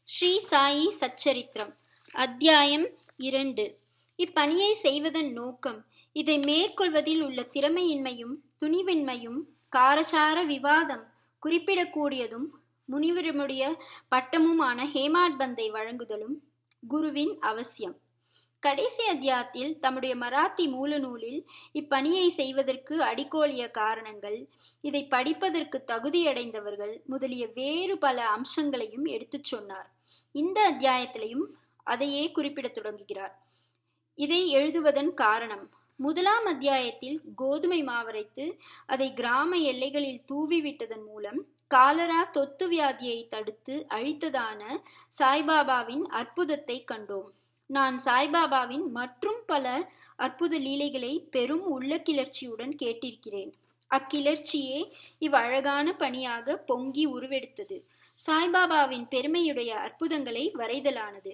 ஸ்ரீ சாயி சச்சரித்திரம் அத்தியாயம் 2. இப்பணியை செய்வதன் நோக்கம், இதை மேற்கொள்வதில் உள்ள திறமையின்மையும் துணிவின்மையும் காரசார விவாதம் குறிப்பிடக்கூடியதும் முனிவருடைய பட்டமுமான ஹேமாட் பந்தை வழங்குதலும் குருவின் அவசியம். கடைசி அத்தியாயத்தில் தம்முடைய மராத்தி மூல நூலில் இப்பணியை செய்வதற்கு அடிக்கோலிய காரணங்கள், இதை படிப்பதற்கு தகுதியடைந்தவர்கள் முதலிய வேறு பல அம்சங்களையும் எடுத்துச் சொன்னார். இந்த அத்தியாயத்திலையும் அதையே குறிப்பிட தொடங்குகிறார். இதை எழுதுவதன் காரணம், முதலாம் அத்தியாயத்தில் கோதுமை மாவரைத்து அதை கிராம எல்லைகளில் தூவிவிட்டதன் மூலம் காலரா தொத்து வியாதியை தடுத்து அழித்ததான சாய்பாபாவின் அற்புதத்தை கண்டோம். நான் சாய்பாபாவின் மற்றும் பல அற்புத லீலைகளை பெரும் உள்ள கிளர்ச்சியுடன் கேட்டிருக்கிறேன். அக்கிளர்ச்சியே இவ்வழகான பணியாக பொங்கி உருவெடுத்தது. சாய்பாபாவின் பெருமையுடைய அற்புதங்களை வரைதலானது.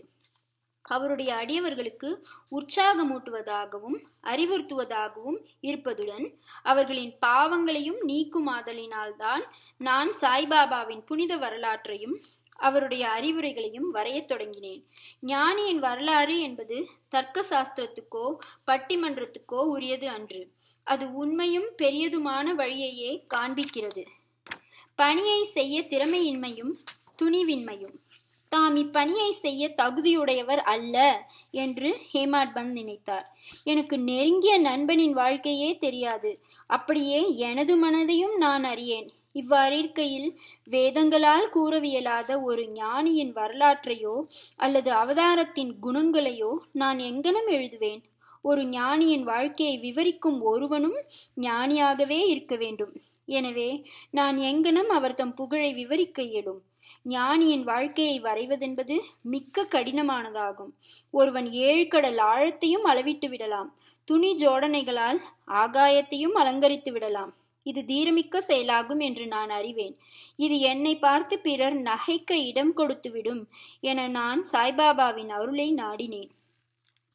அவருடைய அடியவர்களுக்கு உற்சாகமூட்டுவதாகவும் அறிவுறுத்துவதாகவும் இருப்பதுடன் அவர்களின் பாவங்களையும் நீக்குமாதலினால்தான் நான் சாய்பாபாவின் புனித வரலாற்றையும் அவருடைய அறிவுரைகளையும் வரையத் தொடங்கினேன். ஞானியின் வரலாறு என்பது தர்க்க சாஸ்திரத்துக்கோ பட்டிமன்றத்துக்கோ உரியது அன்று. அது உண்மையும் பெரியதுமான வழியையே காண்பிக்கிறது. பணியை செய்ய திறமையின்மையும் துணிவின்மையும். தாம் இப்பணியை செய்ய தகுதியுடையவர் அல்ல என்று ஹேமாட் பந்த் நினைத்தார். எனக்கு நெருங்கிய நண்பனின் வாழ்க்கையே தெரியாது, அப்படியே எனது மனதையும் நான் அறியேன். இவ்வாறிருக்கையில் வேதங்களால் கூறவியலாத ஒரு ஞானியின் வரலாற்றையோ அல்லது அவதாரத்தின் குணங்களையோ நான் எங்கனம் எழுதுவேன்? ஒரு ஞானியின் வாழ்க்கையை விவரிக்கும் ஒருவனும் ஞானியாகவே இருக்க வேண்டும். எனவே நான் எங்கனம் அவர் தம் புகழை விவரிக்க இயலும்? ஞானியின் வாழ்க்கையை வரைவதென்பது மிக்க கடினமானதாகும். ஒருவன் 7 கடல் ஆழத்தையும் அளவிட்டு விடலாம். துணி ஜோடனைகளால் ஆகாயத்தையும் அலங்கரித்து விடலாம். இது தீரமிக்க செயலாகும் என்று நான் அறிவேன். இது என்னை பார்த்து பிறர் நகைக்க இடம் கொடுத்துவிடும் என நான் சாய்பாபாவின் அருளை நாடினேன்.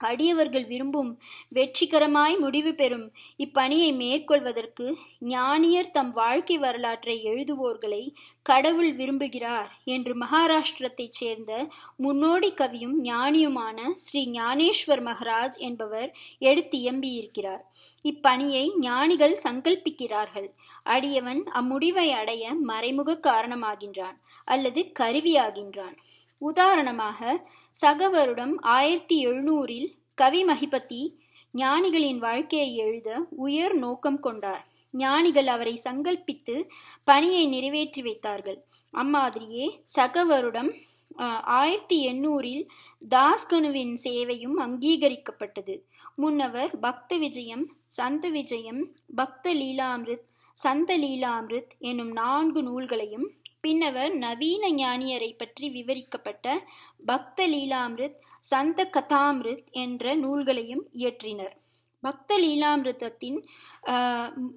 அடியவர்கள் விரும்பும் வெற்றிகரமாய் முடிவு பெறும் இப்பணியை மேற்கொள்வதற்கு ஞானியர் தம் வாழ்க்கை வரலாற்றை எழுதுவோர்களை கடவுள் விரும்புகிறார் என்று மகாராஷ்டிரத்தைச் சேர்ந்த முன்னோடி கவியும் ஞானியுமான ஸ்ரீ ஞானேஸ்வர் மகராஜ் என்பவர் எடுத்தியம்பியிருக்கிறார். இப்பணியை ஞானிகள் சங்கல்பிக்கிறார்கள். அடியவன் அம்முடிவை அடைய மறைமுக காரணமாகின்றான் அல்லது கருவியாகின்றான். உதாரணமாக, சக வருடம் 1700 கவி மகிபதி ஞானிகளின் வாழ்க்கையை எழுத உயர் நோக்கம் கொண்டார். ஞானிகள் அவரை சங்கல்பித்து பணியை நிறைவேற்றி வைத்தார்கள். அம்மாதிரியே சக வருடம் 1800 தாஸ்கனுவின் சேவையும் அங்கீகரிக்கப்பட்டது. முன்னவர் பக்த விஜயம், சந்த விஜயம், பக்த லீலாமிருத், சந்த லீலாமிருத் என்னும் 4 நூல்களையும், பின்னவர் நவீன ஞானியரை பற்றி விவரிக்கப்பட்ட பக்த லீலாமிருத், சந்த கதாமிருத் என்ற நூல்களையும் இயற்றினர். பக்த லீலாமிருத்தத்தின்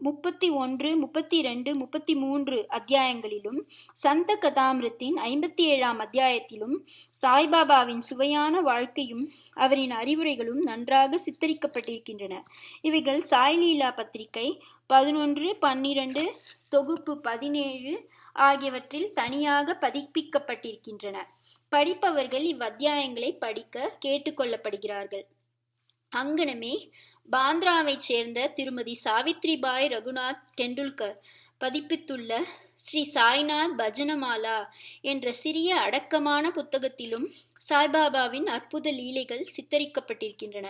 31, 32, 33 அத்தியாயங்களிலும் சந்த கதாமிருத்தின் 57ஆம் அத்தியாயத்திலும் சாய்பாபாவின் சுவையான வாழ்க்கையும் அவரின் அறிவுரைகளும் நன்றாக சித்தரிக்கப்பட்டிருக்கின்றன. இவைகள் சாய்லீலா பத்திரிகை 11, 12, தொகுப்பு 17 ஆகியவற்றில் தனியாக பதிப்பிக்கப்பட்டிருக்கின்றன. படிப்பவர்கள் இவ்வத்தியாயங்களை படிக்க கேட்டுக்கொள்ளப்படுகிறார்கள். அங்கனமே பாந்திராவைச் சேர்ந்த திருமதி சாவித்ரிபாய் ரகுநாத் டெண்டுல்கர் பதிப்பித்துள்ள ஸ்ரீ சாய்நாத் பஜனமாலா என்ற சிறிய அடக்கமான புத்தகத்திலும் சாய்பாபாவின் அற்புத லீலைகள் சித்தரிக்கப்பட்டிருக்கின்றன.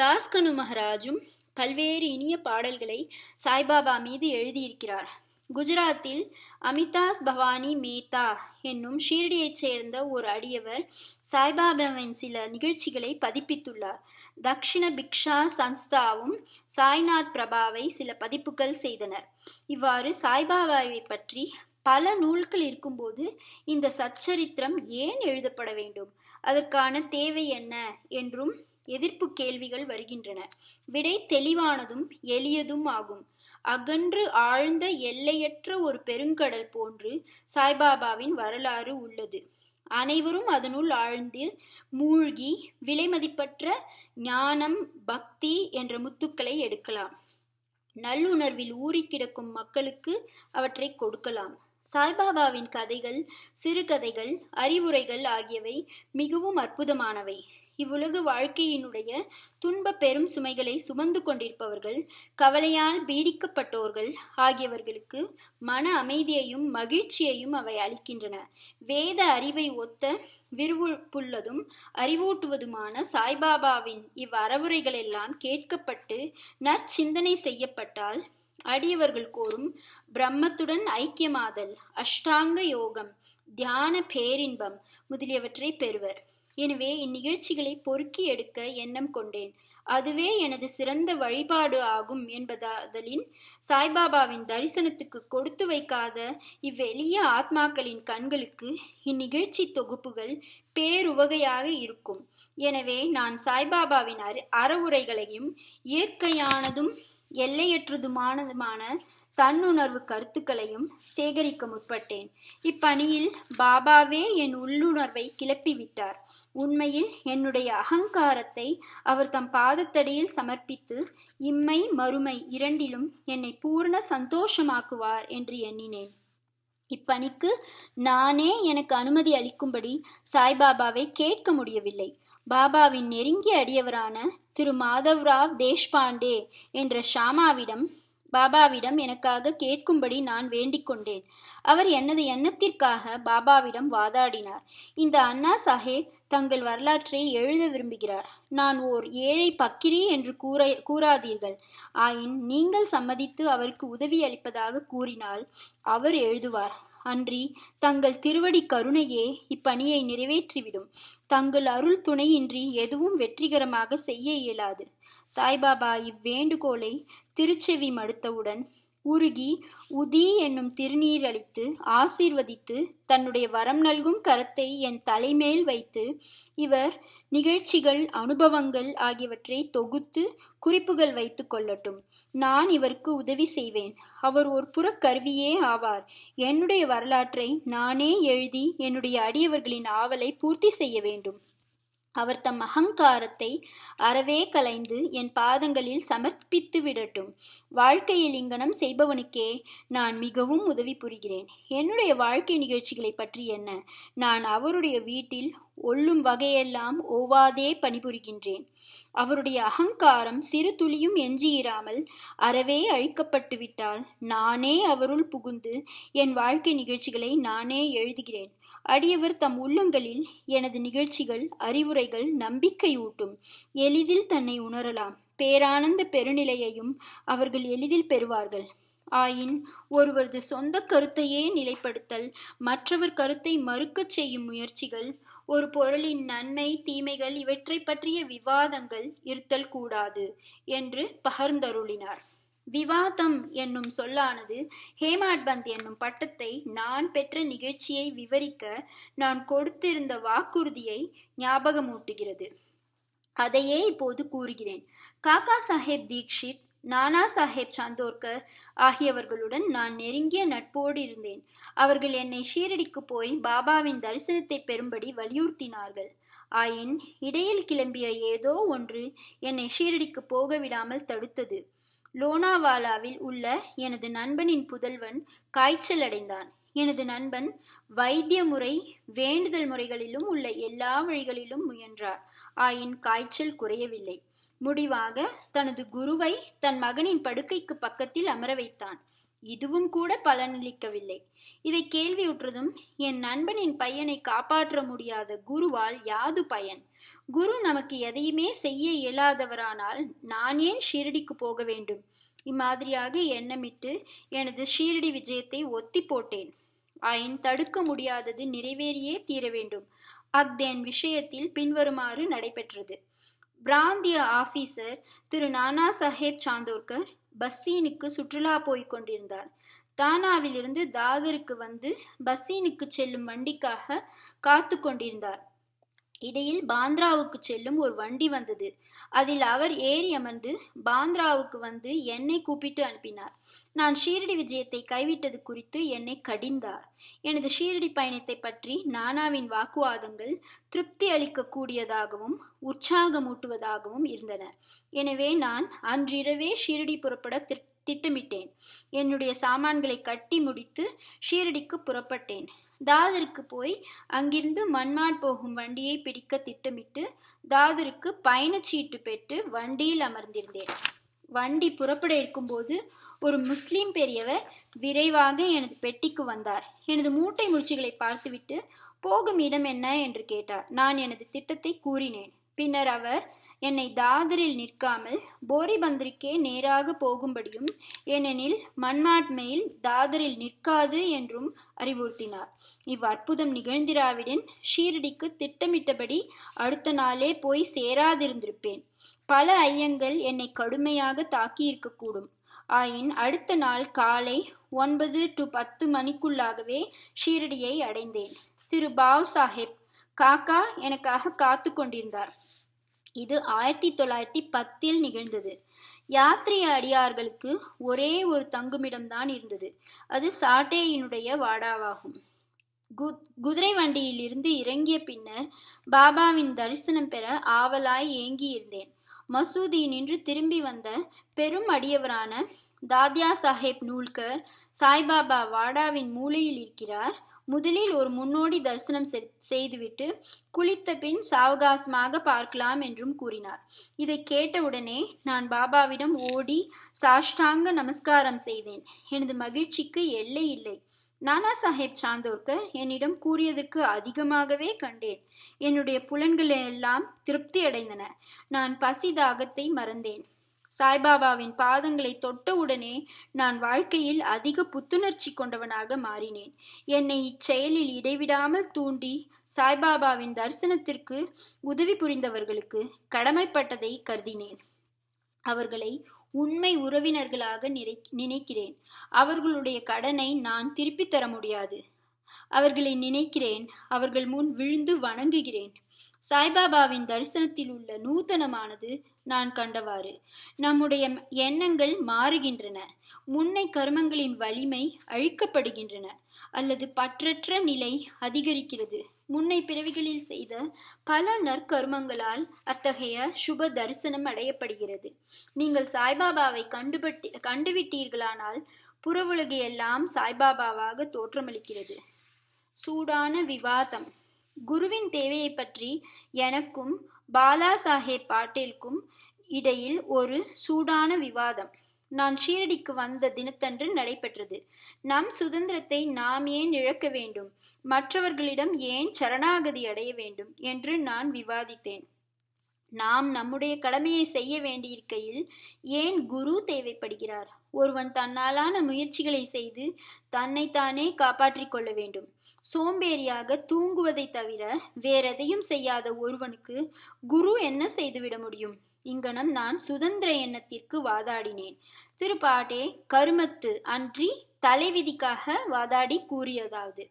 தாஸ்கனு மகராஜும் பல்வேறு இனிய பாடல்களை சாய்பாபா மீது எழுதியிருக்கிறார். குஜராத்தில் அமிதாஸ் பவானி மேத்தா என்னும் ஷீரடியைச் சேர்ந்த ஒரு அடியவர் சாய்பாபாவின் சில நிகழ்ச்சிகளை பதிப்பித்துள்ளார். தக்ஷிண பிக்ஷா சன்ஸ்தாவும் சாய்நாத் பிரபாவை சில பதிப்புகள் செய்தனர். இவ்வாறு சாய்பாபாவை பற்றி பல நூல்கள் இருக்கும்போது இந்த சச்சரித்திரம் ஏன் எழுதப்பட வேண்டும், அதற்கான தேவை என்ன என்றும் எதிர்ப்பு கேள்விகள் வருகின்றன. விடை தெளிவானதும் எளியதும் ஆகும். அகன்று ஆழ்ந்த எல்லையற்ற ஒரு பெருங்கடல் போன்று சாய்பாபாவின் வரலாறு உள்ளது. அனைவரும் அதனுள் ஆழ்ந்து மூழ்கி விலைமதிப்பற்ற ஞானம், பக்தி என்ற முத்துக்களை எடுக்கலாம். நல்லுணர்வில் ஊறி கிடக்கும் மக்களுக்கு அவற்றை கொடுக்கலாம். சாய்பாபாவின் கதைகள், சிறுகதைகள், அறிவுரைகள் ஆகியவை மிகவும் அற்புதமானவை. இவ்வுலக வாழ்க்கையினுடைய துன்ப பெரும் சுமைகளை சுமந்து கொண்டிருப்பவர்கள், கவலையால் பீடிக்கப்பட்டோர்கள் ஆகியவர்களுக்கு மன அமைதியையும் மகிழ்ச்சியையும் அவை அளிக்கின்றன. வேத அறிவை ஒத்த விரிவுள்ளதும் அறிவூட்டுவதுமான சாய்பாபாவின் இவ்வறவுரைகளெல்லாம் கேட்கப்பட்டு நற்சிந்தனை செய்யப்பட்டால் அடியவர்கள் கோரும் பிரம்மத்துடன் ஐக்கியமாதல், அஷ்டாங்க யோகம், தியான பேரின்பம் முதலியவற்றை பெறுவர். எனவே இந்நிகழ்ச்சிகளை பொறுக்கி எடுக்க எண்ணம் கொண்டேன். அதுவே எனது சிறந்த வழிபாடு ஆகும் என்பதாதலின் சாய்பாபாவின் தரிசனத்துக்கு கொடுத்து வைக்காத இவ்வெளிய ஆத்மாக்களின் கண்களுக்கு இந்நிகழ்ச்சி தொகுப்புகள் பேருவகையாக இருக்கும். எனவே நான் சாய்பாபாவின் அறவுரைகளையும் இயற்கையானதும் எல்லையற்றதுமான தன்னுணர்வு கருத்துக்களையும் சேகரிக்க முற்பட்டேன். இப்பணியில் பாபாவே என் உள்ளுணர்வை கிளப்பிவிட்டார். உண்மையில் என்னுடைய அகங்காரத்தை அவர் தம் பாதத்தடியில் சமர்ப்பித்து இம்மை மறுமை இரண்டிலும் என்னை பூர்ண சந்தோஷமாக்குவார் என்று எண்ணினேன். இப்பணிக்கு நானே எனக்கு அனுமதி அளிக்கும்படி சாய்பாபாவை கேட்க முடியவில்லை. பாபாவின் நெருங்கிய அடியவரான திரு மாதவ்ராவ் தேஷ்பாண்டே என்ற பாபாவிடம் எனக்காக கேட்கும்படி நான் வேண்டிக் கொண்டேன். அவர் எனது எண்ணத்திற்காக பாபாவிடம் வாதாடினார். இந்த அண்ணா சாஹேப் தங்கள் வரலாற்றை எழுத விரும்புகிறார். நான் ஓர் ஏழை பக்கிரி என்று கூறாதீர்கள். ஆயின் நீங்கள் சம்மதித்து அவருக்கு உதவி அளிப்பதாக கூறினால் அவர் எழுதுவார். அன்றி தங்கள் திருவடி கருணையே இப்பணியை நிறைவேற்றிவிடும். தங்கள் அருள் துணையின்றி எதுவும் வெற்றிகரமாக செய்ய இயலாது. சாய்பாபா இவ்வேண்டுகோளை திருச்செவி மடுத்தவுடன் உருகி உதி என்னும் திருநீர் அளித்து ஆசீர்வதித்து தன்னுடைய வரம் நல்கும் கரத்தை என் தலைமேல் வைத்து இவர் நிகழ்ச்சிகள், அனுபவங்கள் ஆகியவற்றை தொகுத்து குறிப்புகள் வைத்து கொள்ளட்டும். நான் இவருக்கு உதவி செய்வேன். அவர் ஒரு புறக்கருவியே ஆவார். என்னுடைய வரலாற்றை நானே எழுதி என்னுடைய அடியவர்களின் ஆவலை பூர்த்தி செய்ய வேண்டும். அவர் தம் அகங்காரத்தை அறவே கலைந்து என் பாதங்களில் சமர்ப்பித்து விடட்டும். வாழ்க்கையில் இங்கனம் செய்பவனுக்கே நான் மிகவும் உதவி புரிகிறேன். என்னுடைய வாழ்க்கை நிகழ்ச்சிகளை பற்றி என்ன? நான் அவருடைய வீட்டில் ஒல்லும் வகையெல்லாம் ஓவாதே பணிபுரிகின்றேன். அவருடைய அகங்காரம் சிறு துளியும் எஞ்சியிராமல் அறவே அழிக்கப்பட்டு விட்டால் நானே அவருள் புகுந்து என் வாழ்க்கை நிகழ்ச்சிகளை நானே எழுதுகிறேன். அடியவர் தம் உள்ளங்களில் எனது நிகழ்ச்சிகள், அறிவுரைகள் நம்பிக்கையூட்டும். எளிதில் தன்னை உணரலாம். பேரானந்த பெருநிலையையும் அவர்கள் எளிதில் பெறுவார்கள். ஆயின் ஒருவரது சொந்த கருத்தையே நிலைப்படுத்தல், மற்றவர் கருத்தை மறுக்கச் செய்யும் முயற்சிகள், ஒரு பொருளின் நன்மை தீமைகள் இவற்றை பற்றிய விவாதங்கள் இருத்தல் கூடாது என்று பகர்ந்தருளினார். விவாதம் என்னும் சொல்லானது ஹேமாட்பந்த் என்னும் பட்டத்தை நான் பெற்ற நிகழ்ச்சியை விவரிக்க நான் கொடுத்திருந்த வாக்குறுதியை ஞாபகமூட்டுகிறது. அதையே இப்போது கூறுகிறேன். காக்கா சாஹேப் தீக்ஷித், நானா சாஹேப் சாந்தோர்கர் ஆகியவர்களுடன் நான் நெருங்கிய நட்போடு இருந்தேன். அவர்கள் என்னை ஷீரடிக்கு போய் பாபாவின் தரிசனத்தை பெறும்படி வலியுறுத்தினார்கள். ஆயின் இடையில் கிளம்பிய ஏதோ ஒன்று என்னை ஷீரடிக்கு போக விடாமல் தடுத்தது. லோனாவாலாவில் உள்ள எனது நண்பனின் புதல்வன் காய்ச்சல் அடைந்தான். எனது நண்பன் வைத்திய முறை, வேண்டுதல் முறைகளிலும் உள்ள எல்லா வழிகளிலும் முயன்றார். ஆயின் காய்ச்சல் குறையவில்லை. முடிவாக தனது குருவை தன் மகனின் படுக்கைக்கு பக்கத்தில் அமர வைத்தான். இதுவும் கூட பலனளிக்கவில்லை. இதை கேள்வியுற்றதும் என் நண்பனின் பையனை காப்பாற்ற முடியாத குருவால் யாது பயன்? குரு நமக்கு எதையுமே செய்ய இயலாதவரானால் நான் ஏன் ஷீரடிக்கு போக வேண்டும்? இம்மாதிரியாக எண்ணமிட்டு எனது ஷீரடி விஜயத்தை ஒத்தி போட்டேன். ஆயின் தடுக்க முடியாதது நிறைவேறியே தீர வேண்டும். அக்தேன் விஷயத்தில் பின்வருமாறு நடைபெற்றது. பிராந்திய ஆபீசர் திரு நானா சாஹேப் சாந்தோர்கர் பஸ்ஸீனுக்கு சுற்றுலா போய் கொண்டிருந்தார். தானாவிலிருந்து தாதருக்கு வந்து பஸ்ஸீனுக்கு செல்லும் வண்டிக்காக காத்து கொண்டிருந்தார். இடையில் பாந்திராவுக்கு செல்லும் ஒரு வண்டி வந்தது. அதில் அவர் ஏறி அமர்ந்து பாந்திராவுக்கு வந்து என்னை கூப்பிட்டு அனுப்பினார். நான் ஷீரடி விஜயத்தை கைவிட்டது குறித்து என்னை கடிந்தார். எனது ஷீரடி பயணத்தை பற்றி நானாவின் வாக்குவாதங்கள் திருப்தி அளிக்க கூடியதாகவும் உற்சாகமூட்டுவதாகவும் இருந்தன. எனவே நான் அன்றிரவே ஷீரடி புறப்பட திட்டமிட்டேன். என்னுடைய சாமான்களை கட்டி முடித்து ஷீரடிக்கு புறப்பட்டேன். தாதருக்கு போய் அங்கிருந்து மன்மாட் போகும் வண்டியை பிடிக்க திட்டமிட்டு தாதருக்கு பயணச்சீட்டு பெற்று வண்டியில் அமர்ந்திருந்தேன். வண்டி புறப்பட இருக்கும்போது ஒரு முஸ்லிம் பெரியவர் விரைவாக எனது பெட்டிக்கு வந்தார். எனது மூட்டை முடிச்சுகளை பார்த்துவிட்டு போகும் இடம் என்ன என்று கேட்டார். நான் எனது திட்டத்தை கூறினேன். பின்னர் அவர் என்னை தாதரில் நிற்காமல் போரிபந்தருக்கே நேராக போகும்படியும், ஏனெனில் மன்மாட் மெயில் தாதரில் நிற்காது என்றும் அறிவுறுத்தினார். இவ்வற்புதம் நிகழ்ந்திராவிடன் ஷீரடிக்கு திட்டமிட்டபடி அடுத்த நாளே போய் சேராதிருந்திருப்பேன். பல ஐயங்கள் என்னை கடுமையாக தாக்கி இருக்கக்கூடும். ஆயின் அடுத்த நாள் காலை 9 to 10 மணிக்குள்ளாகவே ஷீரடியை அடைந்தேன். திரு பாவ் சாஹேப் காக்கா எனக்காக காத்து கொண்டிருந்தார். இது 1910 நிகழ்ந்தது. யாத்திரை அடியார்களுக்கு ஒரே ஒரு தங்குமிடம்தான் இருந்தது. அது சாட்டேயினுடைய வாடாவாகும். குதிரை வண்டியிலிருந்து இறங்கிய பின்னர் பாபாவின் தரிசனம் பெற ஆவலாய் ஏங்கியிருந்தேன். மசூதியினின்று திரும்பி வந்த பெரும் அடியவரான தாத்யா சாஹேப் நூல்கர் சாய்பாபா வாடாவின் மூலையில் இருக்கிறார். முதலில் ஒரு முன்னோடி தரிசனம் செய்துவிட்டு குளித்த பின் சாவகாசமாக பார்க்கலாம் என்றும் கூறினார். இதை கேட்டவுடனே நான் பாபாவிடம் ஓடி சாஷ்டாங்க நமஸ்காரம் செய்தேன். எனது மகிழ்ச்சிக்கு எல்லை இல்லை. நானா சாஹேப் சாந்தோர்கர் என்னிடம் கூறியதற்கு அதிகமாகவே கண்டேன். என்னுடைய புலன்கள் எல்லாம் திருப்தி அடைந்தன. நான் பசி தாகத்தை மறந்தேன். சாய்பாபாவின் பாதங்களை தொட்டவுடனே நான் வாழ்க்கையில் அதிக புத்துணர்ச்சி கொண்டவனாக மாறினேன். என்னை இச்செயலில் இடைவிடாமல் தூண்டி சாய்பாபாவின் தரிசனத்திற்கு உதவி புரிந்தவர்களுக்கு கடமைப்பட்டதை கருதினேன். அவர்களை உண்மை உறவினர்களாக நினைக்கிறேன். அவர்களுடைய கடனை நான் திருப்பித் தர முடியாது. அவர்களை நினைக்கிறேன். அவர்கள் முன் விழுந்து வணங்குகிறேன். சாய்பாபாவின் தரிசனத்தில் உள்ள நூதனமானது நான் கண்டவாறு. நம்முடைய எண்ணங்கள் மாறுகின்றன. முன்னை கர்மங்களின் வலிமை அழிக்கப்படுகின்றன அல்லது பற்றற்ற நிலை அதிகரிக்கிறது. முன்னை பிறவிகளில் செய்த பல நற்கர்மங்களால் அத்தகைய சுப தரிசனம் அடையப்படுகிறது. நீங்கள் சாய்பாபாவை கண்டுவிட்டீர்களானால் புறவுலகு எல்லாம் சாய்பாபாவாக தோற்றமளிக்கிறது. சூடான விவாதம். குருவின் தேவையை பற்றி எனக்கும் பாலா சாஹேப் பாட்டேலுக்கும் இடையில் ஒரு சூடான விவாதம் நான் ஷீரடிக்கு வந்த தினத்தன்று நடைபெற்றது. நம் சுதந்திரத்தை நாம் ஏன் இழக்க வேண்டும், மற்றவர்களிடம் ஏன் சரணாகதி அடைய வேண்டும் என்று நான் விவாதித்தேன். நாம் நம்முடைய கடமையை செய்ய வேண்டியிருக்கையில் ஏன் குரு தேவைப்படுகிறார்? ஒருவன் தன்னாலான முயற்சிகளை செய்து தன்னைத்தானே காப்பாற்றிக் கொள்ள வேண்டும். சோம்பேறியாக தூங்குவதை தவிர வேறெதையும் செய்யாத ஒருவனுக்கு குரு என்ன செய்துவிட முடியும்? இங்கனம் நான் சுதந்திர எண்ணத்திற்கு வாதாடினேன். திருப்பாட்டே கருமத்து அன்றி தலைவிதிக்காக வாதாடி கூறியதாவது: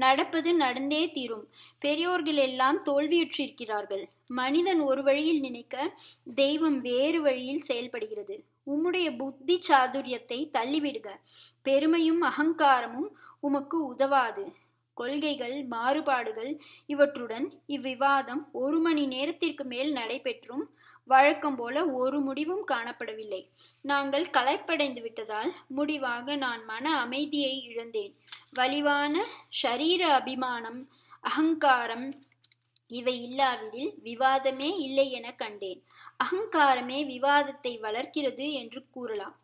நடப்பது நடந்தே தீரும். பெரியோர்கள் எல்லாம் தோல்வியுற்றிருக்கிறார்கள். மனிதன் ஒரு வழியில் நினைக்க தெய்வம் வேறு வழியில் செயல்படுகிறது. உம்முடைய புத்தி சாதுரியத்தை தள்ளிவிடுக. பெருமையும் அகங்காரமும் உமக்கு உதவாது. கொள்கைகள் மாறுபாடுகள் இவற்றுடன் இவ்விவாதம் 1 மணி நேரத்திற்கு மேல் நடைபெற்றும் வழக்கம் போல ஒரு முடிவும் காணப்படவில்லை. நாங்கள் களைப்படைந்து விட்டதால் முடிவாக நான் மன அமைதியை இழந்தேன். வலிவான ஷரீர அபிமானம், அகங்காரம் இவை இல்லாவிடில் விவாதமே இல்லை என கண்டேன். அகங்காரமே விவாதத்தை வளர்க்கிறது என்று கூறலாம்.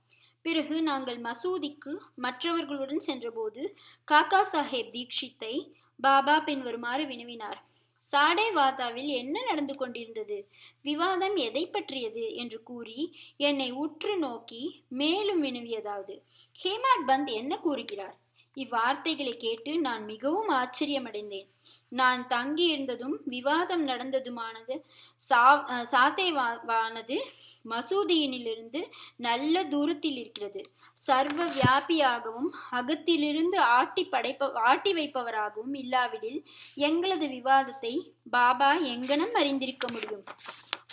பிறகு நாங்கள் மசூதிக்கு மற்றவர்களுடன் சென்றபோது காக்கா சாஹேப் தீக்ஷித்தை பாபா பின்வருமாறு வினவினார்: சாடே வாதாவில் என்ன நடந்து கொண்டிருந்தது? விவாதம் எதை பற்றியது என்று கூறி என்னை உற்று நோக்கி மேலும் வினவியதாவது: ஹேமாட் பந்த் என்ன கூறுகிறார்? இவ்வார்த்தைகளை கேட்டு நான் மிகவும் ஆச்சரியமடைந்தேன். நான் தங்கியிருந்ததும் விவாதம் நடந்ததுமானது சாத்தேவானது மசூதியினிலிருந்து நல்ல தூரத்தில் இருக்கிறது. சர்வ வியாபியாகவும் அகத்திலிருந்து ஆட்டி வைப்பவராகவும் இல்லாவிடில் எங்களது விவாதத்தை பாபா எங்கனம் அறிந்திருக்க முடியும்?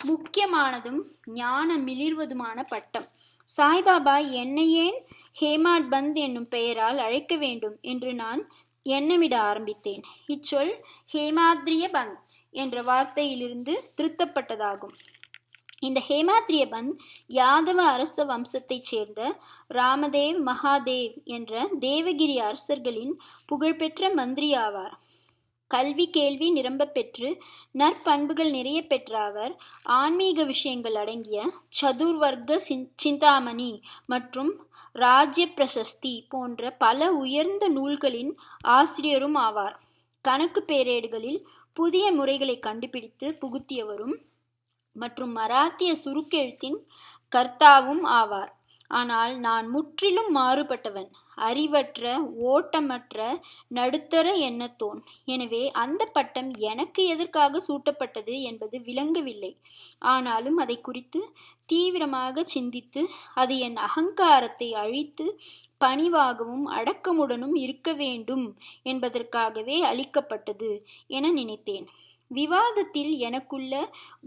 முக்கியமானதும் ஞான மிளிர்வதுமான பட்டம். சாய்பாபா என்னை ஏன் ஹேமாட் பந்த் என்னும் பெயரால் அழைக்க வேண்டும் என்று நான் எண்ணமிட ஆரம்பித்தேன். இச்சொல் ஹேமாத்ரிய பந்த் என்ற வார்த்தையிலிருந்து திருத்தப்பட்டதாகும். இந்த ஹேமாத்ரிய பந்த் யாதவ அரச வம்சத்தைச் சேர்ந்த ராமதேவ் மகாதேவ் என்ற தேவகிரி அரசர்களின் புகழ்பெற்ற மந்திரி ஆவார். கல்வி கேள்வி நிரம்ப பெற்று நற்பண்புகள் நிறைய பெற்ற அவர் ஆன்மீக விஷயங்கள் அடங்கிய சதுர்வர்க்க சிந்தாமணி மற்றும் ராஜ்ய பிரசஸ்தி போன்ற பல உயர்ந்த நூல்களின் ஆசிரியரும் ஆவார். கணக்கு பேரேடுகளில் புதிய முறைகளை கண்டுபிடித்து புகுத்தியவரும் மற்றும் மராத்திய சுருக்கெழுத்தின் கர்த்தாவும் ஆவார். ஆனால் நான் முற்றிலும் மாறுபட்டவன், அறிவற்ற, ஓட்டமற்ற, நடுத்தர எண்ணத்தோன். எனவே அந்த பட்டம் எனக்கு எதற்காக சூட்டப்பட்டது என்பது விளங்கவில்லை. ஆனாலும் அதை குறித்து தீவிரமாக சிந்தித்து அது என் அகங்காரத்தை அழித்து பணிவாகவும் அடக்கமுடனும் இருக்க வேண்டும் என்பதற்காகவே அளிக்கப்பட்டது என நினைத்தேன். விவாதத்தில் எனக்குள்ள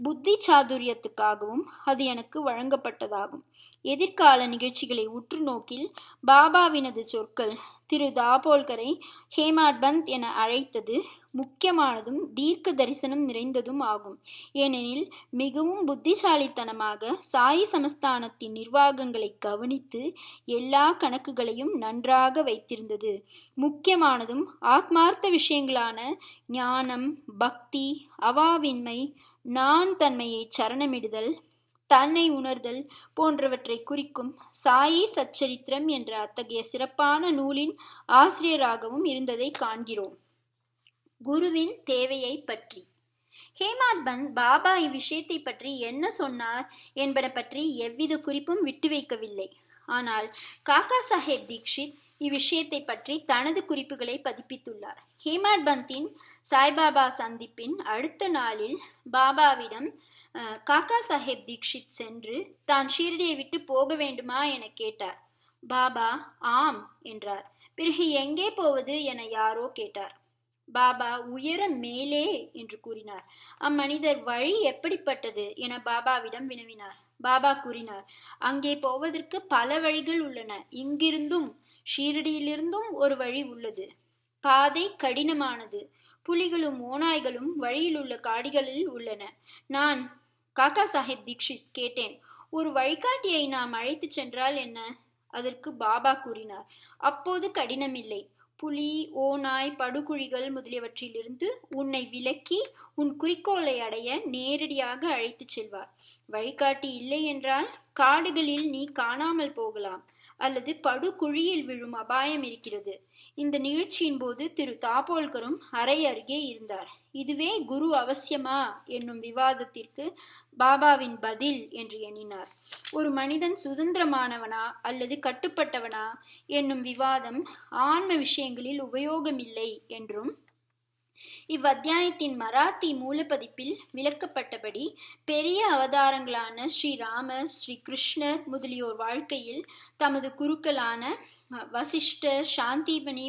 புத்தி சாதுரியத்துக்காகவும் அது எனக்கு வழங்கப்பட்டதாகும். எதிர்கால நிகழ்ச்சிகளை உற்று நோக்கில் பாபாவினது சொற்கள் திரு தாபோல்கரை ஹேமாட் பந்த் என அழைத்தது முக்கியமானதும் தீர்க்க தரிசனம் நிறைந்ததும் ஆகும். ஏனெனில் மிகவும் புத்திசாலித்தனமாக சாயி சமஸ்தானத்தின் நிர்வாகங்களை கவனித்து எல்லா கணக்குகளையும் நன்றாக வைத்திருந்தது. முக்கியமானதும் ஆத்மார்த்த விஷயங்களான ஞானம், பக்தி, அவாவின்மை, நான் தன்மையை சரணமிடுதல், தன்னை உணர்தல் போன்றவற்றை குறிக்கும் சாயி சச்சரித்திரம் என்ற அத்தகைய சிறப்பான நூலின் ஆசிரியராகவும் இருந்ததை காண்கிறோம். குருவின் தேவையை பற்றி ஹேமாட் பந்த் பாபா இவ்விஷயத்தை பற்றி என்ன சொன்னார் என்பன பற்றி எவ்வித குறிப்பும் விட்டு வைக்கவில்லை. ஆனால் காக்கா சாஹேப் தீக்ஷித் இவ்விஷயத்தை பற்றி தனது குறிப்புகளை பதிப்பித்துள்ளார். ஹேமாட் பந்தின் சாய்பாபா சந்திப்பின் அடுத்த நாளில் பாபாவிடம் காக்கா சாஹேப் தீக்ஷித் சென்று தான் ஷீரடியை விட்டு போக வேண்டுமா என கேட்டார். பாபா ஆம் என்றார். பிறகு எங்கே போவது என யாரோ கேட்டார். பாபா உயர மேலே என்று கூறினார். அம்மனிதர் வழி எப்படிப்பட்டது என பாபாவிடம் வினவினார். பாபா கூறினார், அங்கே போவதற்கு பல வழிகள் உள்ளன. இங்கிருந்தும் ஷீரடியிலிருந்தும் ஒரு வழி உள்ளது. பாதை கடினமானது. புலிகளும் ஓநாய்களும் வழியில் உள்ள காடுகளில் உள்ளன. நான் காக்கா சாஹேப் தீக்ஷித் கேட்டேன், ஒரு வழிகாட்டியை நாம் அழைத்து சென்றால் என்ன? அதற்கு பாபா கூறினார், அப்போது கடினமில்லை. புலி, ஓநாய், படுகுழிகள் முதலியவற்றிலிருந்து உன்னை விலக்கி உன் குறிக்கோளை அடைய நேரடியாக அழைத்து செல்வார். வழிகாட்டி இல்லை என்றால் காடுகளில் நீ காணாமல் போகலாம் அல்லது படுகுழியில் விழும் அபாயம் இருக்கிறது. இந்த நிகழ்ச்சியின் போது திரு தாபோல்கரும் அறை அருகே இருந்தார். இதுவே குரு அவசியமா என்னும் விவாதத்திற்கு பாபாவின் பதில் என்று எண்ணினார். ஒரு மனிதன் சுதந்திரமானவனா அல்லது கட்டுப்பட்டவனா என்னும் விவாதம் ஆன்ம விஷயங்களில் உபயோகமில்லை என்றும் இவ்வத்தியாயத்தின் மராத்தி மூலப்பதிப்பில் விளக்கப்பட்டபடி பெரிய அவதாரங்களான ஸ்ரீராமர், ஸ்ரீ கிருஷ்ணர் முதலியோர் வாழ்க்கையில் தமது குருக்களான வசிஷ்டர், சந்தீபனி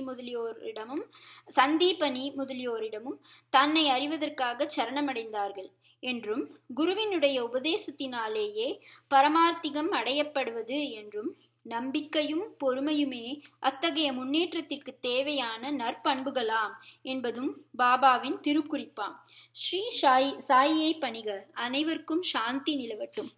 முதலியோரிடமும் தன்னை அறிவதற்காக சரணமடைந்தார்கள் என்றும் குருவினுடைய உபதேசத்தினாலேயே பரமார்த்திகம் அடையப்படுவது என்றும் நம்பிக்கையும் பொறுமையுமே அத்தகைய முன்னேற்றத்திற்கு தேவையான நற்பண்புகளாம் என்பதும் பாபாவின் திருக்குறிப்பாம். ஸ்ரீ சாயியை பணிக. அனைவருக்கும் சாந்தி நிலவட்டும்.